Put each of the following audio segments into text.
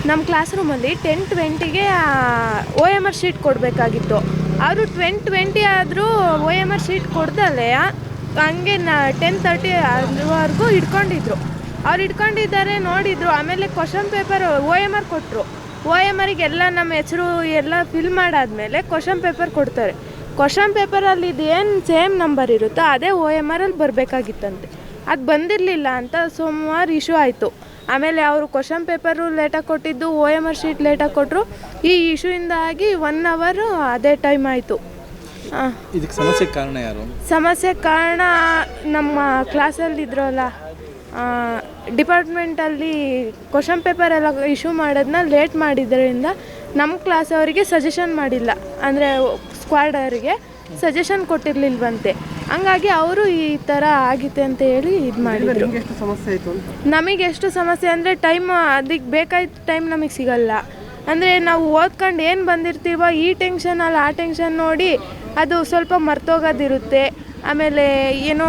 ನಮ್ಮ ಕ್ಲಾಸ್ ರೂಮಲ್ಲಿ 10-20ಗೆ OMR sheet ಕೊಡಬೇಕಾಗಿತ್ತು. ಅವರು 10-20 ಆದರೂ OMR ಶೀಟ್ ಕೊಡ್ದಲ್ಲೇ ಹಂಗೆ 10:30 ಅದುವರೆಗೂ ಇಟ್ಕೊಂಡಿದ್ರು. ಅವ್ರು ಇಟ್ಕೊಂಡಿದ್ದಾರೆ ನೋಡಿದರು. ಆಮೇಲೆ ಕ್ವಶನ್ ಪೇಪರ್ OMR ಕೊಟ್ಟರು. OMRಗೆ ಎಲ್ಲ ನಮ್ಮ ಹೆಸರು ಎಲ್ಲ ಫಿಲ್ ಮಾಡಾದ್ಮೇಲೆ ಕ್ವಶನ್ ಪೇಪರ್ ಕೊಡ್ತಾರೆ. ಕ್ವಶನ್ ಪೇಪರಲ್ಲಿ ಇದೇನು ಸೇಮ್ ನಂಬರ್ ಇರುತ್ತೋ ಅದೇ OMRಲ್ಲಿ ಬರಬೇಕಾಗಿತ್ತಂತೆ. ಅದು ಬಂದಿರಲಿಲ್ಲ ಅಂತ ಸುಮಾರು ಇಶ್ಯೂ ಆಯಿತು. ಆಮೇಲೆ ಅವರು ಕ್ವಶನ್ ಪೇಪರು ಲೇಟಾಗಿ ಕೊಟ್ಟಿದ್ದು, OMR ಶೀಟ್ ಲೇಟಾಗಿ ಕೊಟ್ಟರು. ಈ ಇಶ್ಯೂಯಿಂದಾಗಿ 1 ಅವರ್ ಅದೇ ಟೈಮ್ ಆಯಿತು. ಇದಕ್ಕೆ ಸಮಸ್ಯೆ ಕಾರಣ ಯಾರು? ಸಮಸ್ಯೆ ಕಾರಣ ನಮ್ಮ ಕ್ಲಾಸಲ್ಲಿ ಇದ್ರಲ್ಲ, ಡಿಪಾರ್ಟ್ಮೆಂಟಲ್ಲಿ ಕ್ವಶನ್ ಪೇಪರ್ ಎಲ್ಲ ಇಶ್ಯೂ ಮಾಡೋದನ್ನ ಲೇಟ್ ಮಾಡಿದ್ದರಿಂದ ನಮ್ಮ ಕ್ಲಾಸ್ ಅವರಿಗೆ ಸಜೆಷನ್ ಮಾಡಿಲ್ಲ, ಅಂದರೆ ಸ್ಕ್ವಾಡ್ ಅವರಿಗೆ ಸಜೆಷನ್ ಕೊಟ್ಟಿರಲಿಲ್ವಂತೆ. ಹಂಗಾಗಿ ಅವರು ಈ ಥರ ಆಗಿತ್ತೆ ಅಂತ ಹೇಳಿ ಇದು ಮಾಡಿದ್ರು. ನಮಗೆ ಎಷ್ಟು ಸಮಸ್ಯೆ ಅಂದರೆ ಟೈಮ್ ಅದಕ್ಕೆ ಬೇಕಾದ ಟೈಮ್ ನಮಗೆ ಸಿಗಲ್ಲ. ಅಂದರೆ ನಾವು ಓದ್ಕೊಂಡು ಏನು ಬಂದಿರ್ತೀವೋ ಈ ಟೆನ್ಷನಲ್ಲಿ ಆ ಟೆನ್ಷನ್ ನೋಡಿ ಅದು ಸ್ವಲ್ಪ ಮರ್ತೋಗೋದಿರುತ್ತೆ. ಆಮೇಲೆ ಏನೋ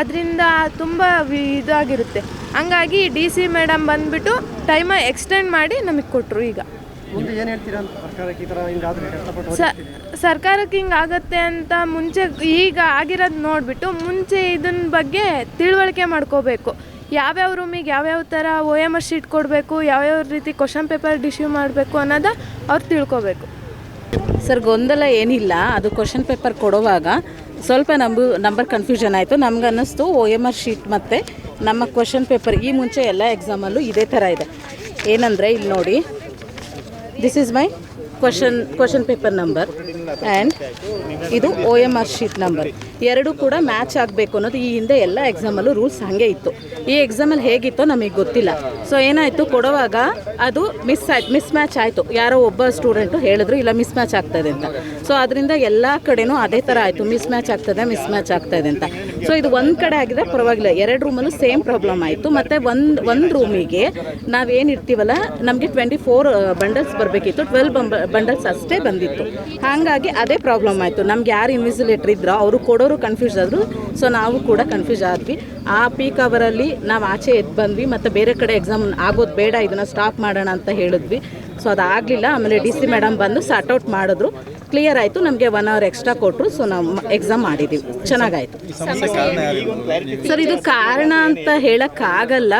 ಅದರಿಂದ ತುಂಬ ಇದಾಗಿರುತ್ತೆ. ಹಂಗಾಗಿ DC ಮೇಡಮ್ ಬಂದುಬಿಟ್ಟು ಟೈಮ ಎಕ್ಸ್ಟೆಂಡ್ ಮಾಡಿ ನಮಗೆ ಕೊಟ್ಟರು. ಈಗ ಸರ್ಕಾರಕ್ಕೆ ಹಿಂಗೆ ಆಗುತ್ತೆ ಅಂತ ಮುಂಚೆ ಈಗ ಆಗಿರೋದು ನೋಡಿಬಿಟ್ಟು ಮುಂಚೆ ಇದನ್ನ ಬಗ್ಗೆ ತಿಳುವಳಿಕೆ ಮಾಡ್ಕೋಬೇಕು. ಯಾವ್ಯಾವ ರೂಮಿಗೆ ಯಾವ್ಯಾವ ಥರ OMR ಶೀಟ್ ಕೊಡಬೇಕು, ಯಾವ್ಯಾವ ರೀತಿ ಕ್ವಶನ್ ಪೇಪರ್ ಇಶ್ಯೂ ಮಾಡಬೇಕು ಅನ್ನೋದು ಅವ್ರು ತಿಳ್ಕೊಬೇಕು. ಸರ್, ಗೊಂದಲ ಏನಿಲ್ಲ. ಅದು ಕ್ವಶನ್ ಪೇಪರ್ ಕೊಡುವಾಗ ಸ್ವಲ್ಪ ನಂಬರ್ ಕನ್ಫ್ಯೂಷನ್ ಆಯಿತು. ನಮ್ಗೆ ಅನ್ನಿಸ್ತು OMR ಶೀಟ್ ಮತ್ತು ನಮ್ಮ ಕ್ವಶನ್ ಪೇಪರ್ ಈ ಮುಂಚೆ ಎಲ್ಲ ಎಕ್ಸಾಮಲ್ಲೂ ಇದೇ ಥರ ಇದೆ. ಏನಂದರೆ ಇಲ್ಲಿ ನೋಡಿ, this is my question paper number and ಇದು OMR ಶೀಟ್ ನಂಬರ್. ಎರಡೂ ಕೂಡ ಮ್ಯಾಚ್ ಆಗಬೇಕು ಅನ್ನೋದು ಈ ಹಿಂದೆ ಎಲ್ಲ ಎಕ್ಸಾಮಲ್ಲೂ ರೂಲ್ಸ್ ಹಾಗೆ ಇತ್ತು. ಈ ಎಕ್ಸಾಮಲ್ಲಿ ಹೇಗಿತ್ತೋ ನಮಗೆ ಗೊತ್ತಿಲ್ಲ. ಸೊ ಏನಾಯಿತು, ಕೊಡುವಾಗ ಅದು ಮಿಸ್ ಮ್ಯಾಚ್ ಆಯಿತು. ಯಾರೋ ಒಬ್ಬ ಸ್ಟೂಡೆಂಟು ಹೇಳಿದ್ರು ಇಲ್ಲ ಮಿಸ್ ಮ್ಯಾಚ್ ಆಗ್ತಾಯಿದೆ ಅಂತ. ಸೊ ಅದರಿಂದ ಎಲ್ಲ ಕಡೆನೂ ಅದೇ ಥರ ಆಯಿತು, ಮಿಸ್ ಮ್ಯಾಚ್ ಆಗ್ತಾಯಿದೆ ಅಂತ. ಸೊ ಇದು ಒಂದು ಕಡೆ ಆಗಿದೆ ಪರವಾಗಿಲ್ಲ. 2 ರೂಮಲ್ಲೂ ಸೇಮ್ ಪ್ರಾಬ್ಲಮ್ ಆಯಿತು. ಮತ್ತು ಒಂದು ರೂಮಿಗೆ ನಾವೇನಿರ್ತೀವಲ್ಲ, ನಮಗೆ 24 ಬಂಡಲ್ಸ್ ಬರಬೇಕಿತ್ತು, 12 ಬಂಡಲ್ಸ್ ಅಷ್ಟೇ ಬಂದಿತ್ತು. ಹಾಗಾಗಿ ಅದೇ ಪ್ರಾಬ್ಲಮ್ ಆಯಿತು. ನಮ್ಗೆ ಯಾರು ಇನ್ವಿಜಿಲೇಟರ್ ಇದ್ರೋ ಅವರು ಕೊಡೋರು ಕನ್ಫ್ಯೂಸ್ ಆದರು. ಸೊ ನಾವು ಕೂಡ ಕನ್ಫ್ಯೂಸ್ ಆದ್ವಿ. ಆ ಪೀಕ್ ಅವರಲ್ಲಿ ನಾವು ಆಚೆ ಎದ್ದು ಬಂದ್ವಿ. ಮತ್ತು ಬೇರೆ ಕಡೆ ಎಕ್ಸಾಮ್ ಆಗೋದು ಬೇಡ, ಇದನ್ನು ಸ್ಟಾಪ್ ಮಾಡೋಣ ಅಂತ ಹೇಳಿದ್ವಿ. ಸೊ ಅದಾಗಲಿಲ್ಲ. ಆಮೇಲೆ DC ಮೇಡಮ್ ಬಂದು ಸಾರ್ಟ್ಔಟ್ ಮಾಡಿದ್ರು, ಕ್ಲಿಯರ್ ಆಯಿತು. ನಮಗೆ 1 ಅವರ್ ಎಕ್ಸ್ಟ್ರಾ ಕೊಟ್ಟರು. ಸೊ ನಾವು ಎಕ್ಸಾಮ್ ಮಾಡಿದ್ದೀವಿ, ಚೆನ್ನಾಗಾಯಿತು. ಸರ್, ಇದು ಕಾರಣ ಅಂತ ಹೇಳೋಕ್ಕಾಗಲ್ಲ.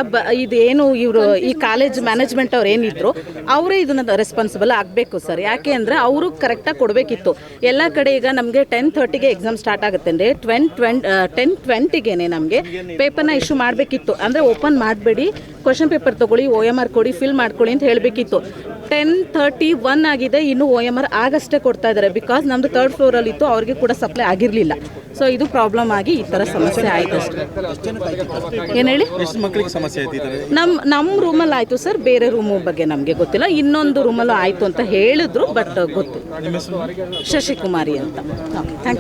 ಇದೇನು ಇವರು ಈ ಕಾಲೇಜ್ ಮ್ಯಾನೇಜ್ಮೆಂಟ್ ಅವ್ರು ಏನಿದ್ರು ಅವರೇ ಇದನ್ನ ರೆಸ್ಪಾನ್ಸಿಬಲ್ ಆಗಬೇಕು ಸರ್. ಯಾಕೆ ಅಂದರೆ ಅವರು ಕರೆಕ್ಟಾಗಿ ಕೊಡಬೇಕಿತ್ತು ಎಲ್ಲ ಕಡೆ. ಈಗ ನಮಗೆ 10:30ಗೆ ಎಕ್ಸಾಮ್ ಸ್ಟಾರ್ಟ್ ಆಗುತ್ತೆ ಅಂದರೆ 10:20ಗೆ ನಮಗೆ ಪೇಪರ್ನ ಇಶ್ಯೂ ಮಾಡಬೇಕಿತ್ತು. ಅಂದರೆ ಓಪನ್ ಮಾಡಬೇಡಿ, ಕ್ವಶನ್ ಪೇಪರ್ ತೊಗೊಳ್ಳಿ, OMR ಕೊಡಿ, ಫಿಲ್ ಮಾಡ್ಕೊಳ್ಳಿ ಅಂತ ಹೇಳಬೇಕಿತ್ತು. 10:31 ಆಗಿದೆ, ಇನ್ನೂ OMR ಆಗಷ್ಟೇ ಕೊಡ್ತಾ ಇದ್ದಾರೆ. ಬಿಕಾಸ್ ನಮ್ಮದು 3rd ಫ್ಲೋರಲ್ಲಿ ಇತ್ತು, ಅವ್ರಿಗೆ ಕೂಡ ಸಪ್ಲೈ ಆಗಿರಲಿಲ್ಲ. ಸೊ ಇದು ಪ್ರಾಬ್ಲಮ್ ಆಗಿ ಈ ಥರ ಸಮಸ್ಯೆ ಆಯಿತು ಅಷ್ಟೇ. ಏನು ಹೇಳಿ, ನಮ್ಮ ರೂಮಲ್ಲಿ ಆಯಿತು ಸರ್. ಬೇರೆ ರೂಮು ಬಗ್ಗೆ ನಮಗೆ ಗೊತ್ತಿಲ್ಲ. ಇನ್ನೊಂದು ರೂಮಲ್ಲೂ ಆಯಿತು ಅಂತ ಹೇಳಿದ್ರು, ಬಟ್ ಗೊತ್ತು. ಶಶಿಕುಮಾರಿ ಅಂತ. Okay, thank you.